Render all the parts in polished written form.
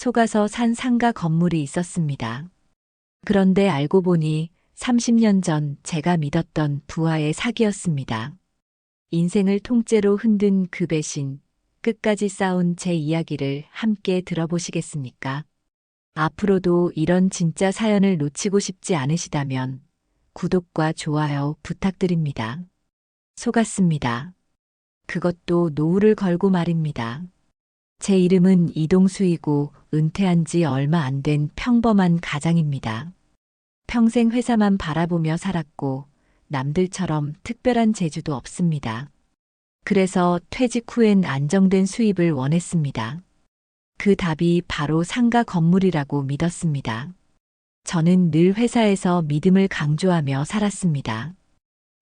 속아서 산 상가 건물이 있었습니다. 그런데 알고 보니 30년 전 제가 믿었던 부하의 사기였습니다. 인생을 통째로 흔든 그 배신, 끝까지 싸운 제 이야기를 함께 들어보시겠습니까? 앞으로도 이런 진짜 사연을 놓치고 싶지 않으시다면 구독과 좋아요 부탁드립니다. 속았습니다. 그것도 노후를 걸고 말입니다. 제 이름은 이동수이고 은퇴한 지 얼마 안 된 평범한 가장입니다. 평생 회사만 바라보며 살았고 남들처럼 특별한 재주도 없습니다. 그래서 퇴직 후엔 안정된 수입을 원했습니다. 그 답이 바로 상가 건물이라고 믿었습니다. 저는 늘 회사에서 믿음을 강조하며 살았습니다.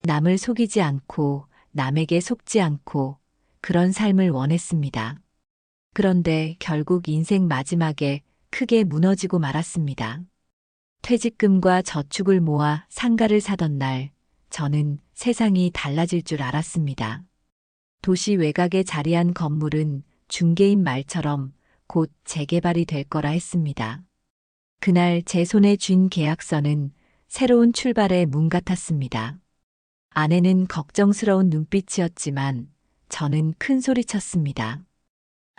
남을 속이지 않고 남에게 속지 않고 그런 삶을 원했습니다. 그런데 결국 인생 마지막에 크게 무너지고 말았습니다. 퇴직금과 저축을 모아 상가를 사던 날, 저는 세상이 달라질 줄 알았습니다. 도시 외곽에 자리한 건물은 중개인 말처럼 곧 재개발이 될 거라 했습니다. 그날 제 손에 쥔 계약서는 새로운 출발의 문 같았습니다. 아내는 걱정스러운 눈빛이었지만 저는 큰 소리쳤습니다.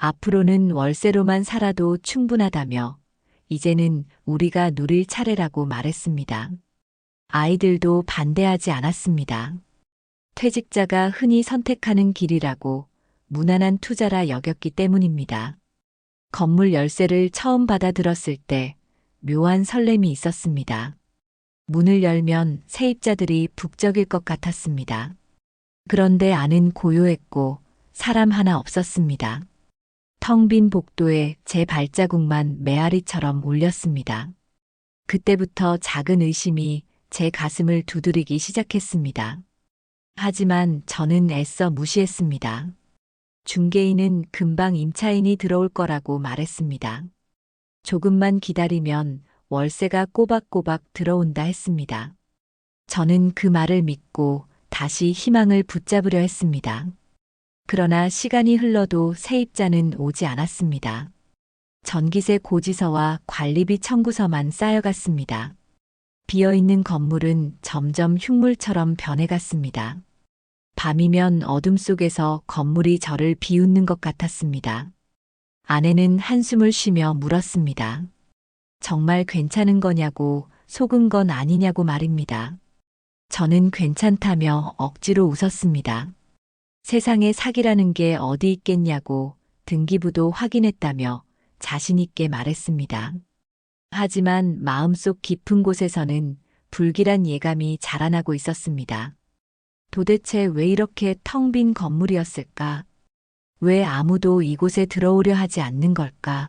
앞으로는 월세로만 살아도 충분하다며 이제는 우리가 누릴 차례라고 말했습니다. 아이들도 반대하지 않았습니다. 퇴직자가 흔히 선택하는 길이라고 무난한 투자라 여겼기 때문입니다. 건물 열쇠를 처음 받아들었을 때 묘한 설렘이 있었습니다. 문을 열면 세입자들이 북적일 것 같았습니다. 그런데 안은 고요했고 사람 하나 없었습니다. 텅 빈 복도에 제 발자국만 메아리처럼 울렸습니다. 그때부터 작은 의심이 제 가슴을 두드리기 시작했습니다. 하지만 저는 애써 무시했습니다. 중개인은 금방 임차인이 들어올 거라고 말했습니다. 조금만 기다리면 월세가 꼬박꼬박 들어온다 했습니다. 저는 그 말을 믿고 다시 희망을 붙잡으려 했습니다. 그러나 시간이 흘러도 세입자는 오지 않았습니다. 전기세 고지서와 관리비 청구서만 쌓여갔습니다. 비어있는 건물은 점점 흉물처럼 변해갔습니다. 밤이면 어둠 속에서 건물이 저를 비웃는 것 같았습니다. 아내는 한숨을 쉬며 물었습니다. 정말 괜찮은 거냐고, 속은 건 아니냐고 말입니다. 저는 괜찮다며 억지로 웃었습니다. 세상에 사기라는 게 어디 있겠냐고 등기부도 확인했다며 자신 있게 말했습니다. 하지만 마음속 깊은 곳에서는 불길한 예감이 자라나고 있었습니다. 도대체 왜 이렇게 텅 빈 건물이었을까? 왜 아무도 이곳에 들어오려 하지 않는 걸까?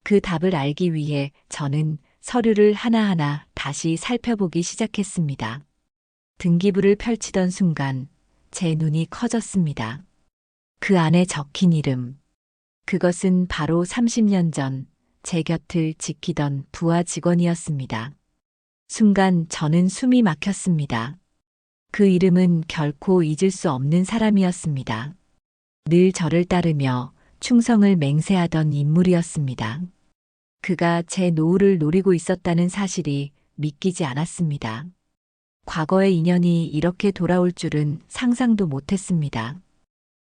그 답을 알기 위해 저는 서류를 하나하나 다시 살펴보기 시작했습니다. 등기부를 펼치던 순간 제 눈이 커졌습니다. 그 안에 적힌 이름. 그것은 바로 30년 전 제 곁을 지키던 부하 직원이었습니다. 순간 저는 숨이 막혔습니다. 그 이름은 결코 잊을 수 없는 사람이었습니다. 늘 저를 따르며 충성을 맹세하던 인물이었습니다. 그가 제 노후를 노리고 있었다는 사실이 믿기지 않았습니다. 과거의 인연이 이렇게 돌아올 줄은 상상도 못했습니다.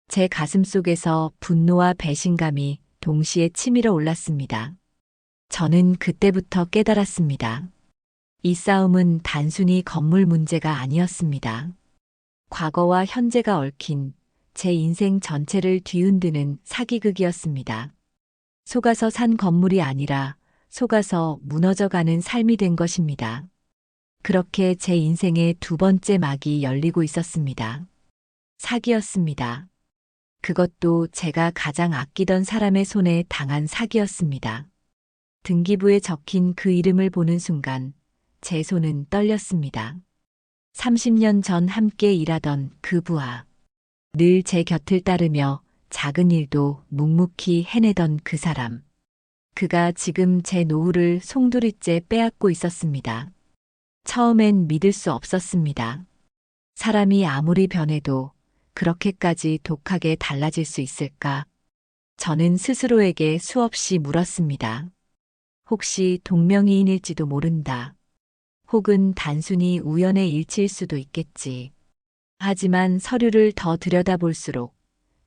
제 가슴 속에서 분노와 배신감이 동시에 치밀어 올랐습니다. 저는 그때부터 깨달았습니다. 이 싸움은 단순히 건물 문제가 아니었습니다. 과거와 현재가 얽힌 제 인생 전체를 뒤흔드는 사기극이었습니다. 속아서 산 건물이 아니라 속아서 무너져가는 삶이 된 것입니다. 그렇게 제 인생의 두 번째 막이 열리고 있었습니다. 사기였습니다. 그것도 제가 가장 아끼던 사람의 손에 당한 사기였습니다. 등기부에 적힌 그 이름을 보는 순간 제 손은 떨렸습니다. 30년 전 함께 일하던 그 부하. 늘 제 곁을 따르며 작은 일도 묵묵히 해내던 그 사람. 그가 지금 제 노후를 송두리째 빼앗고 있었습니다. 처음엔 믿을 수 없었습니다. 사람이 아무리 변해도 그렇게까지 독하게 달라질 수 있을까? 저는 스스로에게 수없이 물었습니다. 혹시 동명이인일지도 모른다. 혹은 단순히 우연의 일치일 수도 있겠지. 하지만 서류를 더 들여다볼수록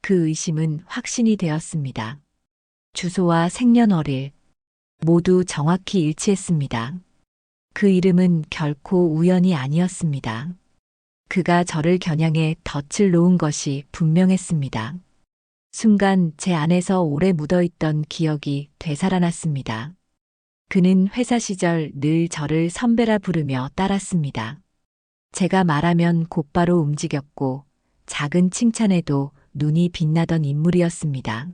그 의심은 확신이 되었습니다. 주소와 생년월일 모두 정확히 일치했습니다. 그 이름은 결코 우연이 아니었습니다. 그가 저를 겨냥해 덫을 놓은 것이 분명했습니다. 순간 제 안에서 오래 묻어있던 기억이 되살아났습니다. 그는 회사 시절 늘 저를 선배라 부르며 따랐습니다. 제가 말하면 곧바로 움직였고 작은 칭찬에도 눈이 빛나던 인물이었습니다.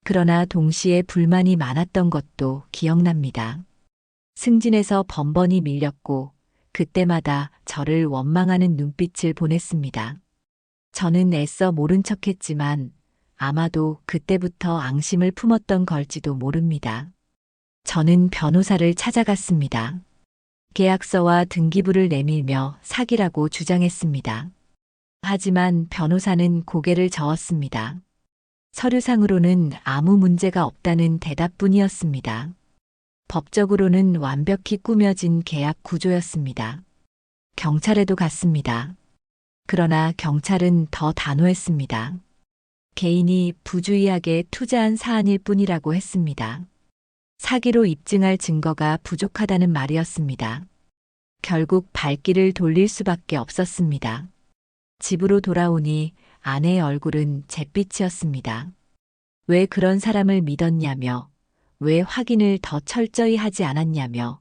그러나 동시에 불만이 많았던 것도 기억납니다. 승진에서 번번이 밀렸고 그때마다 저를 원망하는 눈빛을 보냈습니다. 저는 애써 모른 척했지만 아마도 그때부터 앙심을 품었던 걸지도 모릅니다. 저는 변호사를 찾아갔습니다. 계약서와 등기부를 내밀며 사기라고 주장했습니다. 하지만 변호사는 고개를 저었습니다. 서류상으로는 아무 문제가 없다는 대답뿐이었습니다. 법적으로는 완벽히 꾸며진 계약 구조였습니다. 경찰에도 갔습니다. 그러나 경찰은 더 단호했습니다. 개인이 부주의하게 투자한 사안일 뿐이라고 했습니다. 사기로 입증할 증거가 부족하다는 말이었습니다. 결국 발길을 돌릴 수밖에 없었습니다. 집으로 돌아오니 아내의 얼굴은 잿빛이었습니다. 왜 그런 사람을 믿었냐며, 왜 확인을 더 철저히 하지 않았냐며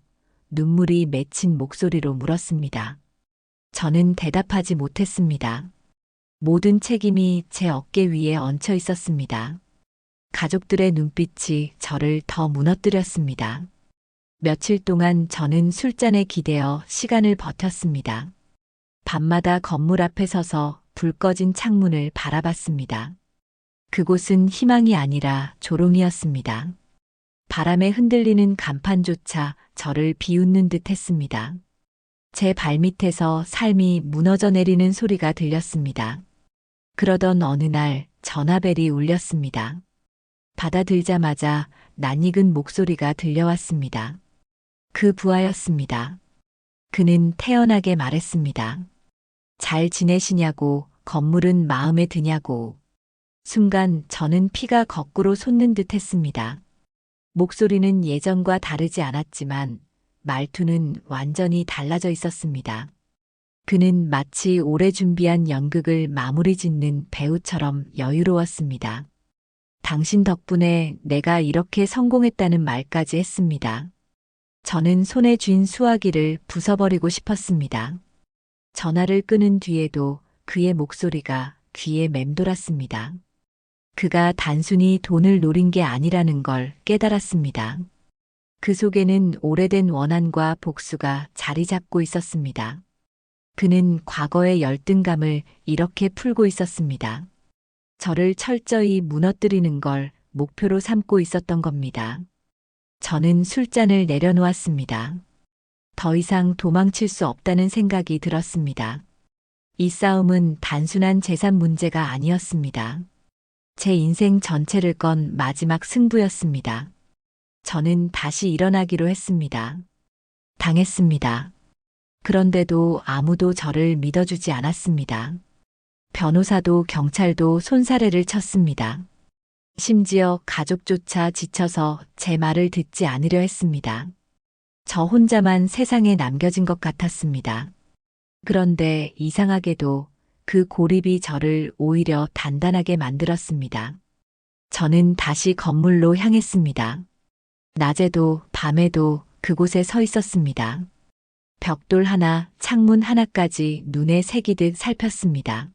눈물이 맺힌 목소리로 물었습니다. 저는 대답하지 못했습니다. 모든 책임이 제 어깨 위에 얹혀 있었습니다. 가족들의 눈빛이 저를 더 무너뜨렸습니다. 며칠 동안 저는 술잔에 기대어 시간을 버텼습니다. 밤마다 건물 앞에 서서 불 꺼진 창문을 바라봤습니다. 그곳은 희망이 아니라 조롱이었습니다. 바람에 흔들리는 간판조차 저를 비웃는 듯 했습니다. 제 발밑에서 삶이 무너져 내리는 소리가 들렸습니다. 그러던 어느 날 전화벨이 울렸습니다. 받아들자마자 낯익은 목소리가 들려왔습니다. 그 부하였습니다. 그는 태연하게 말했습니다. 잘 지내시냐고, 건물은 마음에 드냐고. 순간 저는 피가 거꾸로 솟는 듯 했습니다. 목소리는 예전과 다르지 않았지만 말투는 완전히 달라져 있었습니다. 그는 마치 오래 준비한 연극을 마무리 짓는 배우처럼 여유로웠습니다. 당신 덕분에 내가 이렇게 성공했다는 말까지 했습니다. 저는 손에 쥔 수화기를 부숴버리고 싶었습니다. 전화를 끊은 뒤에도 그의 목소리가 귀에 맴돌았습니다. 그가 단순히 돈을 노린 게 아니라는 걸 깨달았습니다. 그 속에는 오래된 원한과 복수가 자리 잡고 있었습니다. 그는 과거의 열등감을 이렇게 풀고 있었습니다. 저를 철저히 무너뜨리는 걸 목표로 삼고 있었던 겁니다. 저는 술잔을 내려놓았습니다. 더 이상 도망칠 수 없다는 생각이 들었습니다. 이 싸움은 단순한 재산 문제가 아니었습니다. 제 인생 전체를 건 마지막 승부였습니다. 저는 다시 일어나기로 했습니다. 당했습니다. 그런데도 아무도 저를 믿어주지 않았습니다. 변호사도 경찰도 손사래를 쳤습니다. 심지어 가족조차 지쳐서 제 말을 듣지 않으려 했습니다. 저 혼자만 세상에 남겨진 것 같았습니다. 그런데 이상하게도 그 고립이 저를 오히려 단단하게 만들었습니다. 저는 다시 건물로 향했습니다. 낮에도 밤에도 그곳에 서 있었습니다. 벽돌 하나, 창문 하나까지 눈에 새기듯 살폈습니다.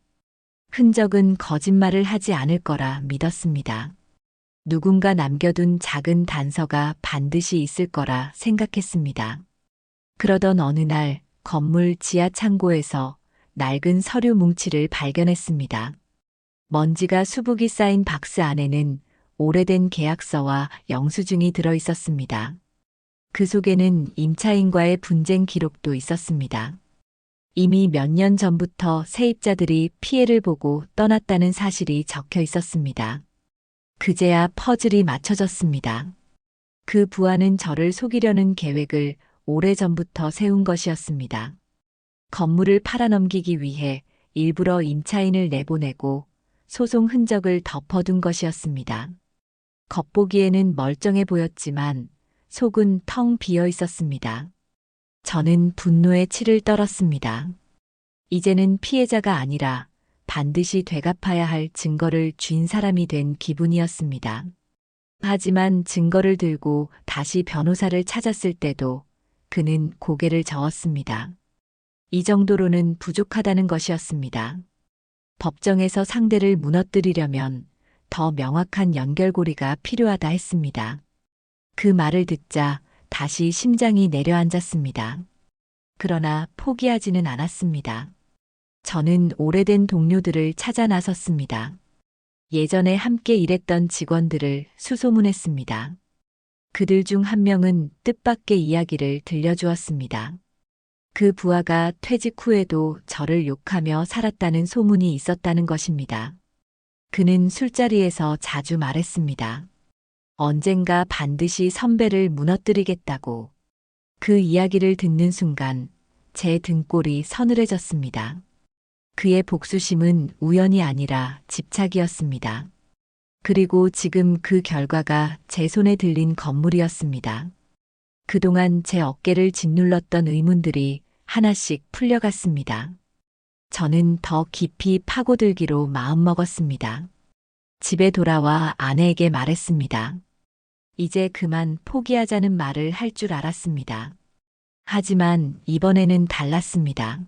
흔적은 거짓말을 하지 않을 거라 믿었습니다. 누군가 남겨둔 작은 단서가 반드시 있을 거라 생각했습니다. 그러던 어느 날 건물 지하 창고에서 낡은 서류 뭉치를 발견했습니다. 먼지가 수북이 쌓인 박스 안에는 오래된 계약서와 영수증이 들어 있었습니다. 그 속에는 임차인과의 분쟁 기록도 있었습니다. 이미 몇 년 전부터 세입자들이 피해를 보고 떠났다는 사실이 적혀 있었습니다. 그제야 퍼즐이 맞춰졌습니다. 그 부하는 저를 속이려는 계획을 오래전부터 세운 것이었습니다. 건물을 팔아넘기기 위해 일부러 임차인을 내보내고 소송 흔적을 덮어둔 것이었습니다. 겉보기에는 멀쩡해 보였지만 속은 텅 비어 있었습니다. 저는 분노에 치를 떨었습니다. 이제는 피해자가 아니라 반드시 되갚아야 할 증거를 쥔 사람이 된 기분이었습니다. 하지만 증거를 들고 다시 변호사를 찾았을 때도 그는 고개를 저었습니다. 이 정도로는 부족하다는 것이었습니다. 법정에서 상대를 무너뜨리려면 더 명확한 연결고리가 필요하다 했습니다. 그 말을 듣자 다시 심장이 내려앉았습니다. 그러나 포기하지는 않았습니다. 저는 오래된 동료들을 찾아 나섰습니다. 예전에 함께 일했던 직원들을 수소문했습니다. 그들 중 한 명은 뜻밖의 이야기를 들려주었습니다. 그 부하가 퇴직 후에도 저를 욕하며 살았다는 소문이 있었다는 것입니다. 그는 술자리에서 자주 말했습니다. 언젠가 반드시 선배를 무너뜨리겠다고. 그 이야기를 듣는 순간 제 등골이 서늘해졌습니다. 그의 복수심은 우연이 아니라 집착이었습니다. 그리고 지금 그 결과가 제 손에 들린 건물이었습니다. 그동안 제 어깨를 짓눌렀던 의문들이 하나씩 풀려갔습니다. 저는 더 깊이 파고들기로 마음먹었습니다. 집에 돌아와 아내에게 말했습니다. 이제 그만 포기하자는 말을 할 줄 알았습니다. 하지만 이번에는 달랐습니다.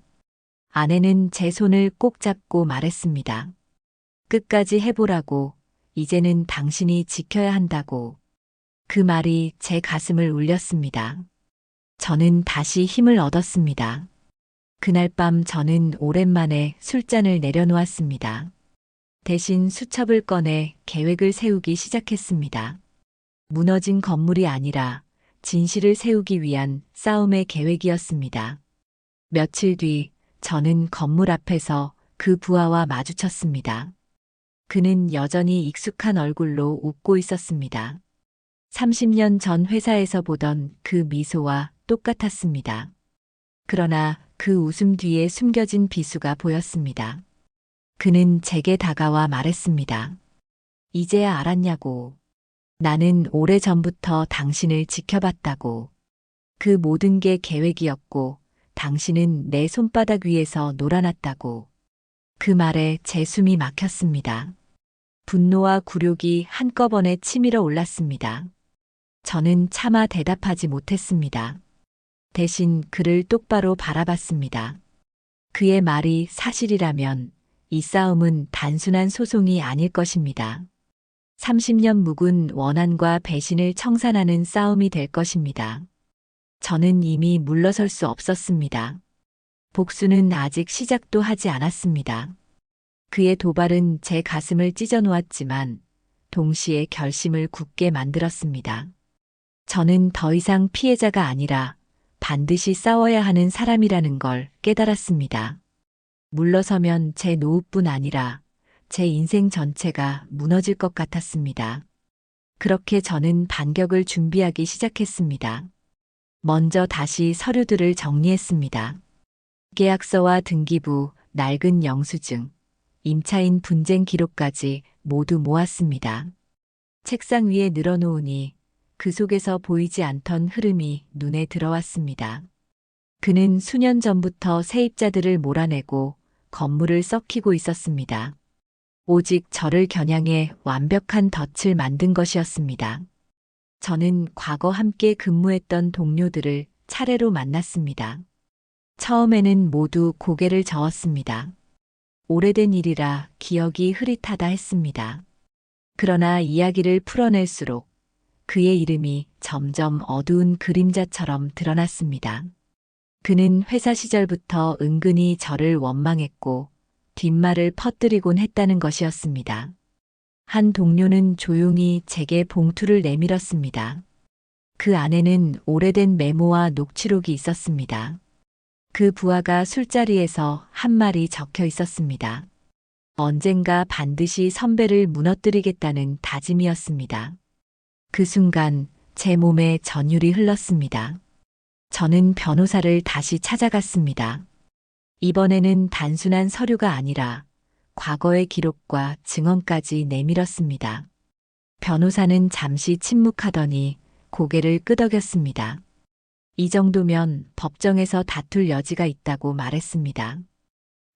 아내는 제 손을 꼭 잡고 말했습니다. 끝까지 해보라고, 이제는 당신이 지켜야 한다고. 그 말이 제 가슴을 울렸습니다. 저는 다시 힘을 얻었습니다. 그날 밤 저는 오랜만에 술잔을 내려놓았습니다. 대신 수첩을 꺼내 계획을 세우기 시작했습니다. 무너진 건물이 아니라 진실을 세우기 위한 싸움의 계획이었습니다. 며칠 뒤 저는 건물 앞에서 그 부하와 마주쳤습니다. 그는 여전히 익숙한 얼굴로 웃고 있었습니다. 30년 전 회사에서 보던 그 미소와 똑같았습니다. 그러나 그 웃음 뒤에 숨겨진 비수가 보였습니다. 그는 제게 다가와 말했습니다. 이제야 알았냐고. 나는 오래전부터 당신을 지켜봤다고. 그 모든 게 계획이었고 당신은 내 손바닥 위에서 놀아났다고. 그 말에 제 숨이 막혔습니다. 분노와 굴욕이 한꺼번에 치밀어 올랐습니다. 저는 차마 대답하지 못했습니다. 대신 그를 똑바로 바라봤습니다. 그의 말이 사실이라면 이 싸움은 단순한 소송이 아닐 것입니다. 30년 묵은 원한과 배신을 청산하는 싸움이 될 것입니다. 저는 이미 물러설 수 없었습니다. 복수는 아직 시작도 하지 않았습니다. 그의 도발은 제 가슴을 찢어 놓았지만 동시에 결심을 굳게 만들었습니다. 저는 더 이상 피해자가 아니라 반드시 싸워야 하는 사람이라는 걸 깨달았습니다. 물러서면 제 노후뿐 아니라 제 인생 전체가 무너질 것 같았습니다. 그렇게 저는 반격을 준비하기 시작했습니다. 먼저 다시 서류들을 정리했습니다. 계약서와 등기부, 낡은 영수증, 임차인 분쟁 기록까지 모두 모았습니다. 책상 위에 늘어놓으니 그 속에서 보이지 않던 흐름이 눈에 들어왔습니다. 그는 수년 전부터 세입자들을 몰아내고 건물을 썩히고 있었습니다. 오직 저를 겨냥해 완벽한 덫을 만든 것이었습니다. 저는 과거 함께 근무했던 동료들을 차례로 만났습니다. 처음에는 모두 고개를 저었습니다. 오래된 일이라 기억이 흐릿하다 했습니다. 그러나 이야기를 풀어낼수록 그의 이름이 점점 어두운 그림자처럼 드러났습니다. 그는 회사 시절부터 은근히 저를 원망했고 뒷말을 퍼뜨리곤 했다는 것이었습니다. 한 동료는 조용히 제게 봉투를 내밀었습니다. 그 안에는 오래된 메모와 녹취록이 있었습니다. 그 부하가 술자리에서 한 말이 적혀 있었습니다. 언젠가 반드시 선배를 무너뜨리겠다는 다짐이었습니다. 그 순간 제 몸에 전율이 흘렀습니다. 저는 변호사를 다시 찾아갔습니다. 이번에는 단순한 서류가 아니라 과거의 기록과 증언까지 내밀었습니다. 변호사는 잠시 침묵하더니 고개를 끄덕였습니다. 이 정도면 법정에서 다툴 여지가 있다고 말했습니다.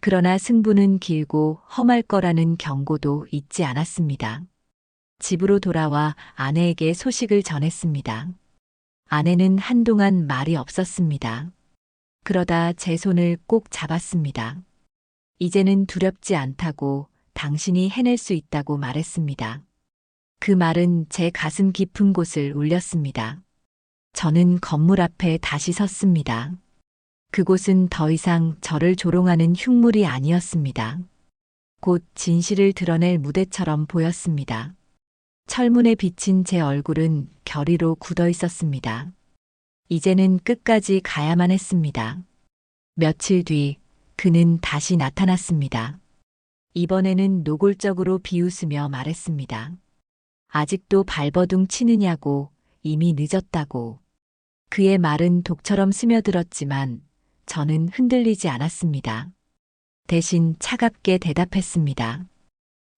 그러나 승부는 길고 험할 거라는 경고도 잊지 않았습니다. 집으로 돌아와 아내에게 소식을 전했습니다. 아내는 한동안 말이 없었습니다. 그러다 제 손을 꼭 잡았습니다. 이제는 두렵지 않다고, 당신이 해낼 수 있다고 말했습니다. 그 말은 제 가슴 깊은 곳을 울렸습니다. 저는 건물 앞에 다시 섰습니다. 그곳은 더 이상 저를 조롱하는 흉물이 아니었습니다. 곧 진실을 드러낼 무대처럼 보였습니다. 철문에 비친 제 얼굴은 결의로 굳어 있었습니다. 이제는 끝까지 가야만 했습니다. 며칠 뒤 그는 다시 나타났습니다. 이번에는 노골적으로 비웃으며 말했습니다. 아직도 발버둥 치느냐고, 이미 늦었다고. 그의 말은 독처럼 스며들었지만 저는 흔들리지 않았습니다. 대신 차갑게 대답했습니다.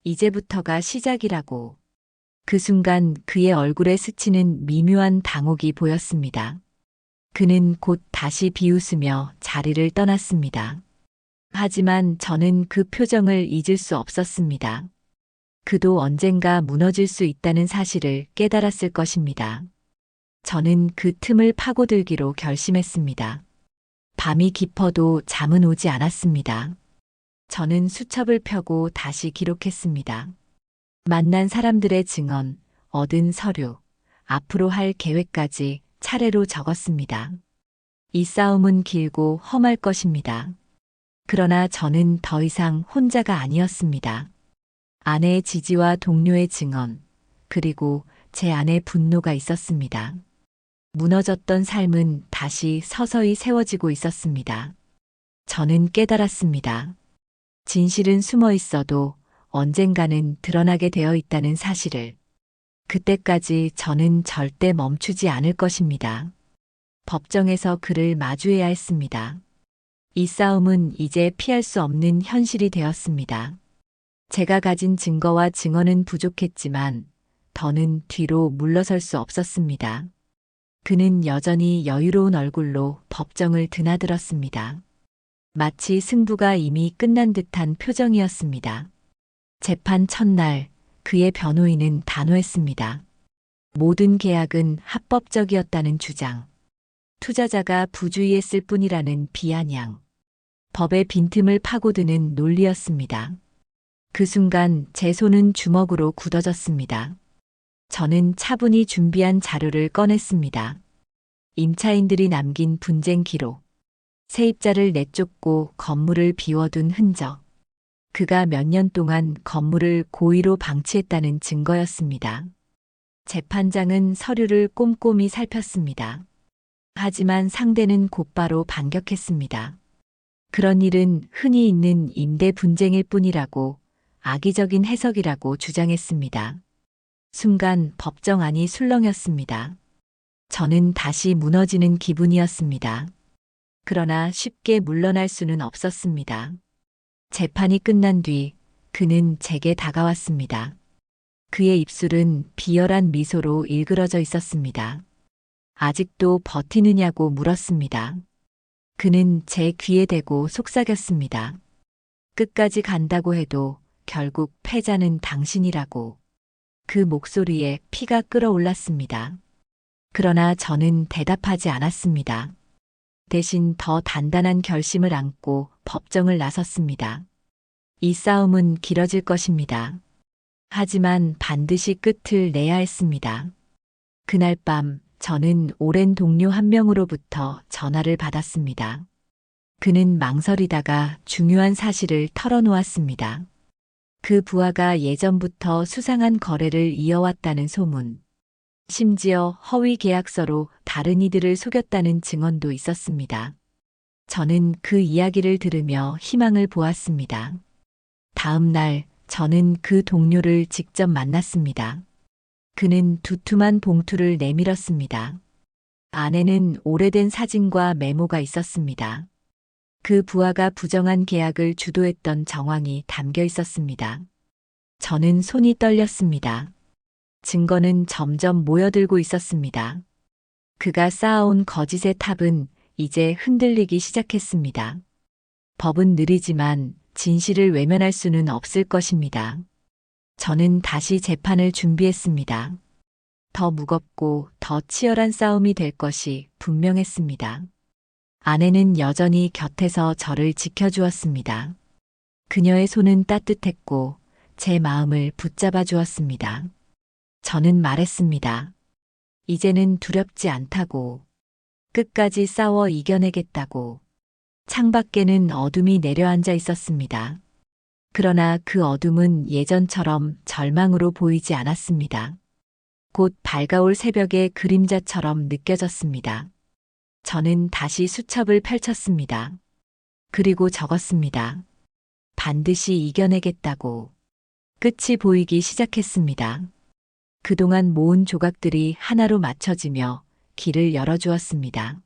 이제부터가 시작이라고. 그 순간 그의 얼굴에 스치는 미묘한 당혹이 보였습니다. 그는 곧 다시 비웃으며 자리를 떠났습니다. 하지만 저는 그 표정을 잊을 수 없었습니다. 그도 언젠가 무너질 수 있다는 사실을 깨달았을 것입니다. 저는 그 틈을 파고들기로 결심했습니다. 밤이 깊어도 잠은 오지 않았습니다. 저는 수첩을 펴고 다시 기록했습니다. 만난 사람들의 증언, 얻은 서류, 앞으로 할 계획까지 차례로 적었습니다. 이 싸움은 길고 험할 것입니다. 그러나 저는 더 이상 혼자가 아니었습니다. 아내의 지지와 동료의 증언, 그리고 제 안에 분노가 있었습니다. 무너졌던 삶은 다시 서서히 세워지고 있었습니다. 저는 깨달았습니다. 진실은 숨어 있어도 언젠가는 드러나게 되어 있다는 사실을. 그때까지 저는 절대 멈추지 않을 것입니다. 법정에서 그를 마주해야 했습니다. 이 싸움은 이제 피할 수 없는 현실이 되었습니다. 제가 가진 증거와 증언은 부족했지만 더는 뒤로 물러설 수 없었습니다. 그는 여전히 여유로운 얼굴로 법정을 드나들었습니다. 마치 승부가 이미 끝난 듯한 표정이었습니다. 재판 첫날 그의 변호인은 단호했습니다. 모든 계약은 합법적이었다는 주장. 투자자가 부주의했을 뿐이라는 비아냥. 법의 빈틈을 파고드는 논리였습니다. 그 순간 제 손은 주먹으로 굳어졌습니다. 저는 차분히 준비한 자료를 꺼냈습니다. 임차인들이 남긴 분쟁 기록, 세입자를 내쫓고 건물을 비워둔 흔적. 그가 몇 년 동안 건물을 고의로 방치했다는 증거였습니다. 재판장은 서류를 꼼꼼히 살폈습니다. 하지만 상대는 곧바로 반격했습니다. 그런 일은 흔히 있는 임대 분쟁일 뿐이라고, 악의적인 해석이라고 주장했습니다. 순간 법정 안이 술렁였습니다. 저는 다시 무너지는 기분이었습니다. 그러나 쉽게 물러날 수는 없었습니다. 재판이 끝난 뒤 그는 제게 다가왔습니다. 그의 입술은 비열한 미소로 일그러져 있었습니다. 아직도 버티느냐고 물었습니다. 그는 제 귀에 대고 속삭였습니다. 끝까지 간다고 해도 결국 패자는 당신이라고. 그 목소리에 피가 끓어올랐습니다. 그러나 저는 대답하지 않았습니다. 대신 더 단단한 결심을 안고 법정을 나섰습니다. 이 싸움은 길어질 것입니다. 하지만 반드시 끝을 내야 했습니다. 그날 밤 저는 오랜 동료 한 명으로부터 전화를 받았습니다. 그는 망설이다가 중요한 사실을 털어놓았습니다. 그 부하가 예전부터 수상한 거래를 이어왔다는 소문. 심지어 허위 계약서로 다른 이들을 속였다는 증언도 있었습니다. 저는 그 이야기를 들으며 희망을 보았습니다. 다음 날 저는 그 동료를 직접 만났습니다. 그는 두툼한 봉투를 내밀었습니다. 안에는 오래된 사진과 메모가 있었습니다. 그 부하가 부정한 계약을 주도했던 정황이 담겨 있었습니다. 저는 손이 떨렸습니다. 증거는 점점 모여들고 있었습니다. 그가 쌓아온 거짓의 탑은 이제 흔들리기 시작했습니다. 법은 느리지만 진실을 외면할 수는 없을 것입니다. 저는 다시 재판을 준비했습니다. 더 무겁고 더 치열한 싸움이 될 것이 분명했습니다. 아내는 여전히 곁에서 저를 지켜주었습니다. 그녀의 손은 따뜻했고 제 마음을 붙잡아 주었습니다. 저는 말했습니다. 이제는 두렵지 않다고. 끝까지 싸워 이겨내겠다고. 창밖에는 어둠이 내려앉아 있었습니다. 그러나 그 어둠은 예전처럼 절망으로 보이지 않았습니다. 곧 밝아올 새벽의 그림자처럼 느껴졌습니다. 저는 다시 수첩을 펼쳤습니다. 그리고 적었습니다. 반드시 이겨내겠다고. 끝이 보이기 시작했습니다. 그동안 모은 조각들이 하나로 맞춰지며 길을 열어주었습니다.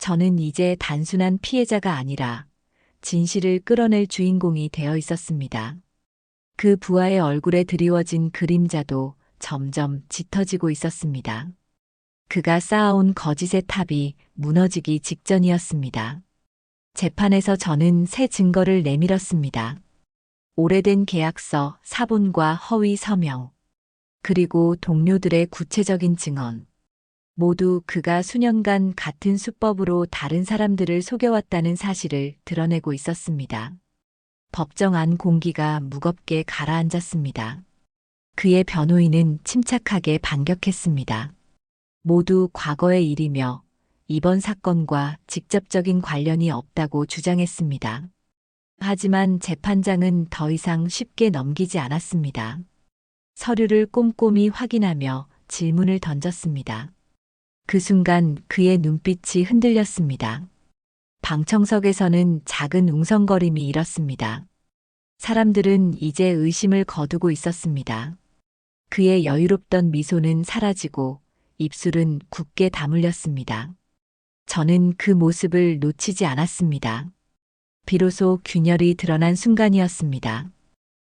저는 이제 단순한 피해자가 아니라 진실을 끌어낼 주인공이 되어 있었습니다. 그 부하의 얼굴에 드리워진 그림자도 점점 짙어지고 있었습니다. 그가 쌓아온 거짓의 탑이 무너지기 직전이었습니다. 재판에서 저는 새 증거를 내밀었습니다. 오래된 계약서, 사본과 허위 서명, 그리고 동료들의 구체적인 증언. 모두 그가 수년간 같은 수법으로 다른 사람들을 속여왔다는 사실을 드러내고 있었습니다. 법정 안 공기가 무겁게 가라앉았습니다. 그의 변호인은 침착하게 반격했습니다. 모두 과거의 일이며 이번 사건과 직접적인 관련이 없다고 주장했습니다. 하지만 재판장은 더 이상 쉽게 넘기지 않았습니다. 서류를 꼼꼼히 확인하며 질문을 던졌습니다. 그 순간 그의 눈빛이 흔들렸습니다. 방청석에서는 작은 웅성거림이 일었습니다. 사람들은 이제 의심을 거두고 있었습니다. 그의 여유롭던 미소는 사라지고 입술은 굳게 다물렸습니다. 저는 그 모습을 놓치지 않았습니다. 비로소 균열이 드러난 순간이었습니다.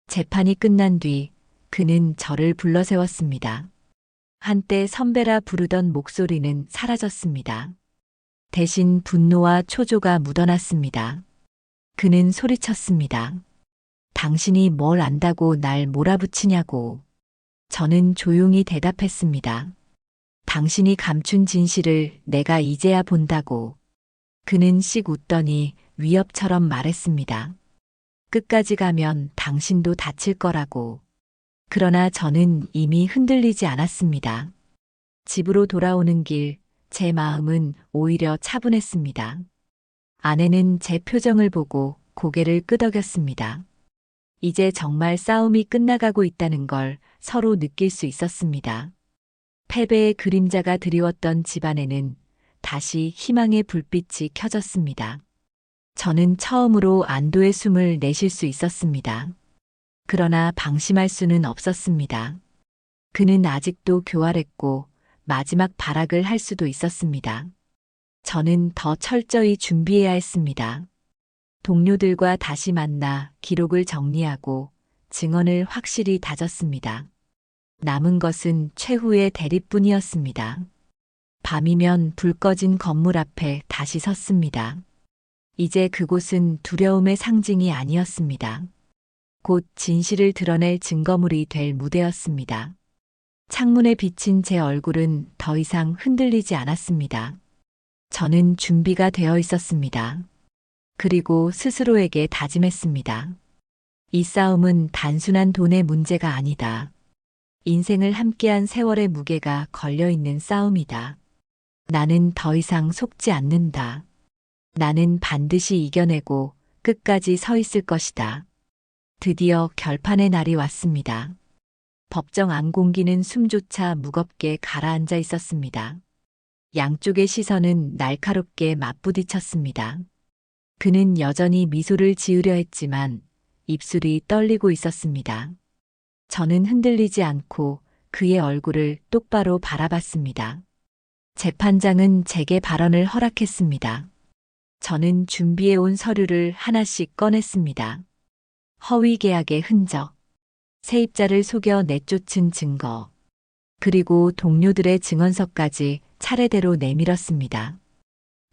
재판이 끝난 뒤 그는 저를 불러 세웠습니다. 한때 선배라 부르던 목소리는 사라졌습니다. 대신 분노와 초조가 묻어났습니다. 그는 소리쳤습니다. 당신이 뭘 안다고 날 몰아붙이냐고. 저는 조용히 대답했습니다. 당신이 감춘 진실을 내가 이제야 본다고. 그는 씩 웃더니 위협처럼 말했습니다. 끝까지 가면 당신도 다칠 거라고. 그러나 저는 이미 흔들리지 않았습니다. 집으로 돌아오는 길, 제 마음은 오히려 차분했습니다. 아내는 제 표정을 보고 고개를 끄덕였습니다. 이제 정말 싸움이 끝나가고 있다는 걸 서로 느낄 수 있었습니다. 패배의 그림자가 드리웠던 집안에는 다시 희망의 불빛이 켜졌습니다. 저는 처음으로 안도의 숨을 내쉴 수 있었습니다. 그러나 방심할 수는 없었습니다. 그는 아직도 교활했고 마지막 발악을 할 수도 있었습니다. 저는 더 철저히 준비해야 했습니다. 동료들과 다시 만나 기록을 정리하고 증언을 확실히 다졌습니다. 남은 것은 최후의 대립뿐이었습니다. 밤이면 불 꺼진 건물 앞에 다시 섰습니다. 이제 그곳은 두려움의 상징이 아니었습니다. 곧 진실을 드러낼 증거물이 될 무대였습니다. 창문에 비친 제 얼굴은 더 이상 흔들리지 않았습니다. 저는 준비가 되어 있었습니다. 그리고 스스로에게 다짐했습니다. 이 싸움은 단순한 돈의 문제가 아니다. 인생을 함께한 세월의 무게가 걸려있는 싸움이다. 나는 더 이상 속지 않는다. 나는 반드시 이겨내고 끝까지 서 있을 것이다. 드디어 결판의 날이 왔습니다. 법정 안 공기는 숨조차 무겁게 가라앉아 있었습니다. 양쪽의 시선은 날카롭게 맞부딪혔습니다. 그는 여전히 미소를 지으려 했지만 입술이 떨리고 있었습니다. 저는 흔들리지 않고 그의 얼굴을 똑바로 바라봤습니다. 재판장은 제게 발언을 허락했습니다. 저는 준비해온 서류를 하나씩 꺼냈습니다. 허위 계약의 흔적, 세입자를 속여 내쫓은 증거, 그리고 동료들의 증언서까지 차례대로 내밀었습니다.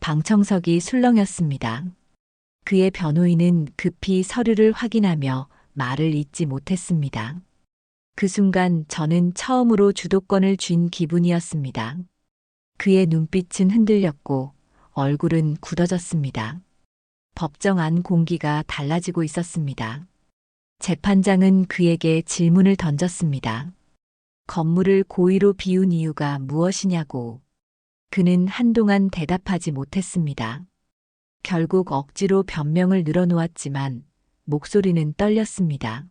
방청석이 술렁였습니다. 그의 변호인은 급히 서류를 확인하며 말을 잇지 못했습니다. 그 순간 저는 처음으로 주도권을 쥔 기분이었습니다. 그의 눈빛은 흔들렸고 얼굴은 굳어졌습니다. 법정 안 공기가 달라지고 있었습니다. 재판장은 그에게 질문을 던졌습니다. 건물을 고의로 비운 이유가 무엇이냐고. 그는 한동안 대답하지 못했습니다. 결국 억지로 변명을 늘어놓았지만 목소리는 떨렸습니다.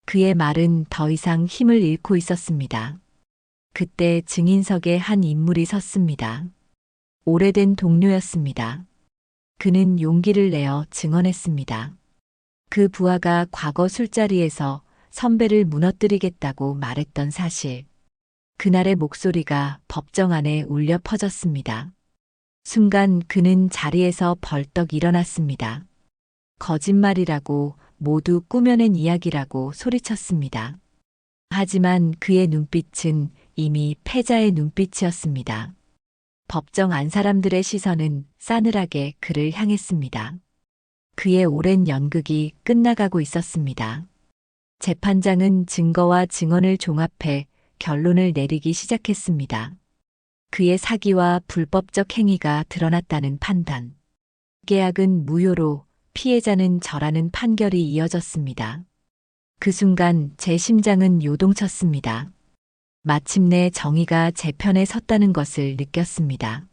그의 말은 더 이상 힘을 잃고 있었습니다. 그때 증인석에 한 인물이 섰습니다. 오래된 동료였습니다. 그는 용기를 내어 증언했습니다. 그 부하가 과거 술자리에서 선배를 무너뜨리겠다고 말했던 사실. 그날의 목소리가 법정 안에 울려 퍼졌습니다. 순간 그는 자리에서 벌떡 일어났습니다. 거짓말이라고, 모두 꾸며낸 이야기라고 소리쳤습니다. 하지만 그의 눈빛은 이미 패자의 눈빛이었습니다. 법정 안 사람들의 시선은 싸늘하게 그를 향했습니다. 그의 오랜 연극이 끝나가고 있었습니다. 재판장은 증거와 증언을 종합해 결론을 내리기 시작했습니다. 그의 사기와 불법적 행위가 드러났다는 판단. 계약은 무효로 피해자는 저라는 판결이 이어졌습니다. 그 순간 제 심장은 요동쳤습니다. 마침내 정의가 제 편에 섰다는 것을 느꼈습니다.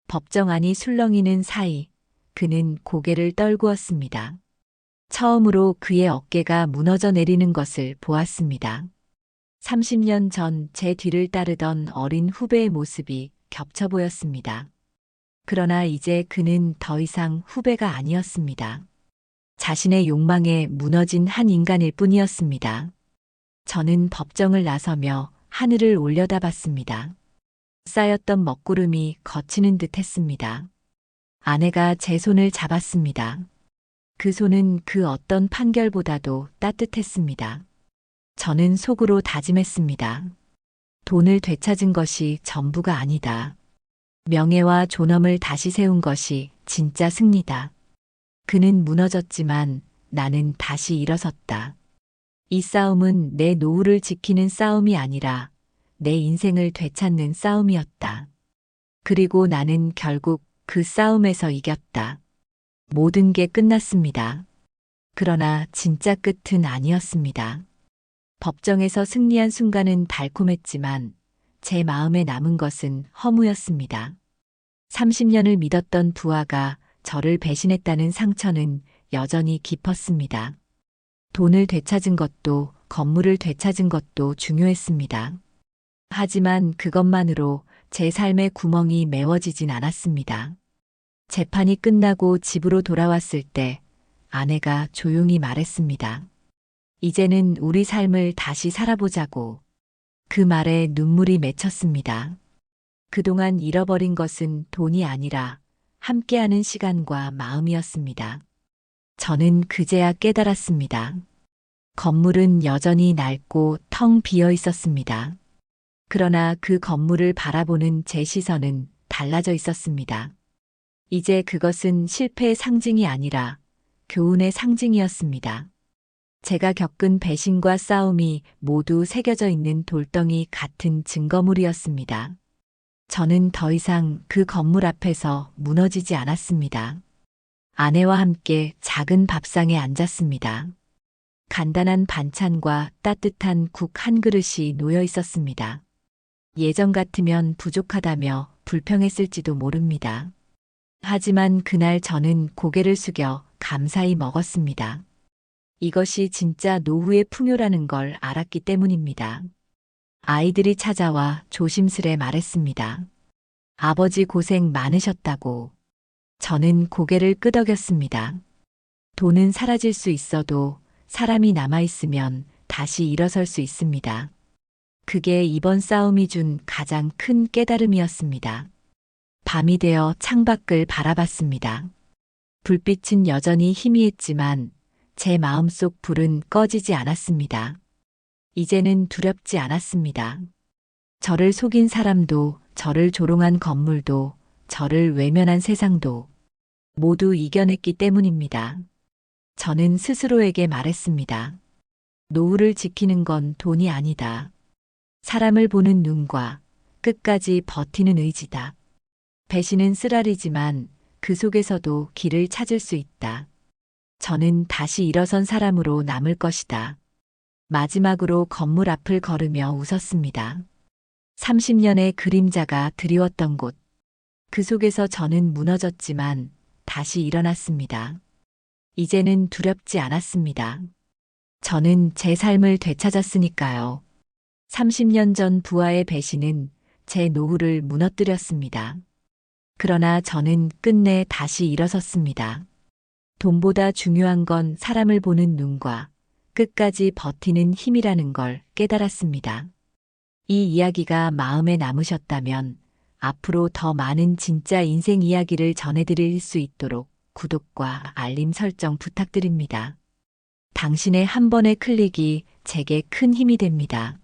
법정 안이 술렁이는 사이 그는 고개를 떨구었습니다. 처음으로 그의 어깨가 무너져 내리는 것을 보았습니다. 30년 전 제 뒤를 따르던 어린 후배의 모습이 겹쳐 보였습니다. 그러나 이제 그는 더 이상 후배가 아니었습니다. 자신의 욕망에 무너진 한 인간일 뿐이었습니다. 저는 법정을 나서며 하늘을 올려다봤습니다. 쌓였던 먹구름이 걷히는 듯 했습니다. 아내가 제 손을 잡았습니다. 그 손은 그 어떤 판결보다도 따뜻했습니다. 저는 속으로 다짐했습니다. 돈을 되찾은 것이 전부가 아니다. 명예와 존엄을 다시 세운 것이 진짜 승리다. 그는 무너졌지만 나는 다시 일어섰다. 이 싸움은 내 노후를 지키는 싸움이 아니라 내 인생을 되찾는 싸움이었다. 그리고 나는 결국 그 싸움에서 이겼다. 모든 게 끝났습니다. 그러나 진짜 끝은 아니었습니다. 법정에서 승리한 순간은 달콤했지만 제 마음에 남은 것은 허무였습니다. 30년을 믿었던 부하가 저를 배신했다는 상처는 여전히 깊었습니다. 돈을 되찾은 것도 건물을 되찾은 것도 중요했습니다. 하지만 그것만으로 제 삶의 구멍이 메워지진 않았습니다. 재판이 끝나고 집으로 돌아왔을 때 아내가 조용히 말했습니다. 이제는 우리 삶을 다시 살아보자고. 그 말에 눈물이 맺혔습니다. 그동안 잃어버린 것은 돈이 아니라 함께하는 시간과 마음이었습니다. 저는 그제야 깨달았습니다. 건물은 여전히 낡고 텅 비어 있었습니다. 그러나 그 건물을 바라보는 제 시선은 달라져 있었습니다. 이제 그것은 실패의 상징이 아니라 교훈의 상징이었습니다. 제가 겪은 배신과 싸움이 모두 새겨져 있는 돌덩이 같은 증거물이었습니다. 저는 더 이상 그 건물 앞에서 무너지지 않았습니다. 아내와 함께 작은 밥상에 앉았습니다. 간단한 반찬과 따뜻한 국 한 그릇이 놓여 있었습니다. 예전 같으면 부족하다며 불평했을지도 모릅니다. 하지만 그날 저는 고개를 숙여 감사히 먹었습니다. 이것이 진짜 노후의 풍요라는 걸 알았기 때문입니다. 아이들이 찾아와 조심스레 말했습니다. 아버지 고생 많으셨다고. 저는 고개를 끄덕였습니다. 돈은 사라질 수 있어도 사람이 남아있으면 다시 일어설 수 있습니다. 그게 이번 싸움이 준 가장 큰 깨달음이었습니다. 밤이 되어 창밖을 바라봤습니다. 불빛은 여전히 희미했지만 제 마음속 불은 꺼지지 않았습니다. 이제는 두렵지 않았습니다. 저를 속인 사람도, 저를 조롱한 건물도, 저를 외면한 세상도 모두 이겨냈기 때문입니다. 저는 스스로에게 말했습니다. 노후를 지키는 건 돈이 아니다. 사람을 보는 눈과 끝까지 버티는 의지다. 배신은 쓰라리지만 그 속에서도 길을 찾을 수 있다. 저는 다시 일어선 사람으로 남을 것이다. 마지막으로 건물 앞을 걸으며 웃었습니다. 30년의 그림자가 드리웠던 곳. 그 속에서 저는 무너졌지만 다시 일어났습니다. 이제는 두렵지 않았습니다. 저는 제 삶을 되찾았으니까요. 30년 전 부하의 배신은 제 노후를 무너뜨렸습니다. 그러나 저는 끝내 다시 일어섰습니다. 돈보다 중요한 건 사람을 보는 눈과 끝까지 버티는 힘이라는 걸 깨달았습니다. 이 이야기가 마음에 남으셨다면 앞으로 더 많은 진짜 인생 이야기를 전해드릴 수 있도록 구독과 알림 설정 부탁드립니다. 당신의 한 번의 클릭이 제게 큰 힘이 됩니다.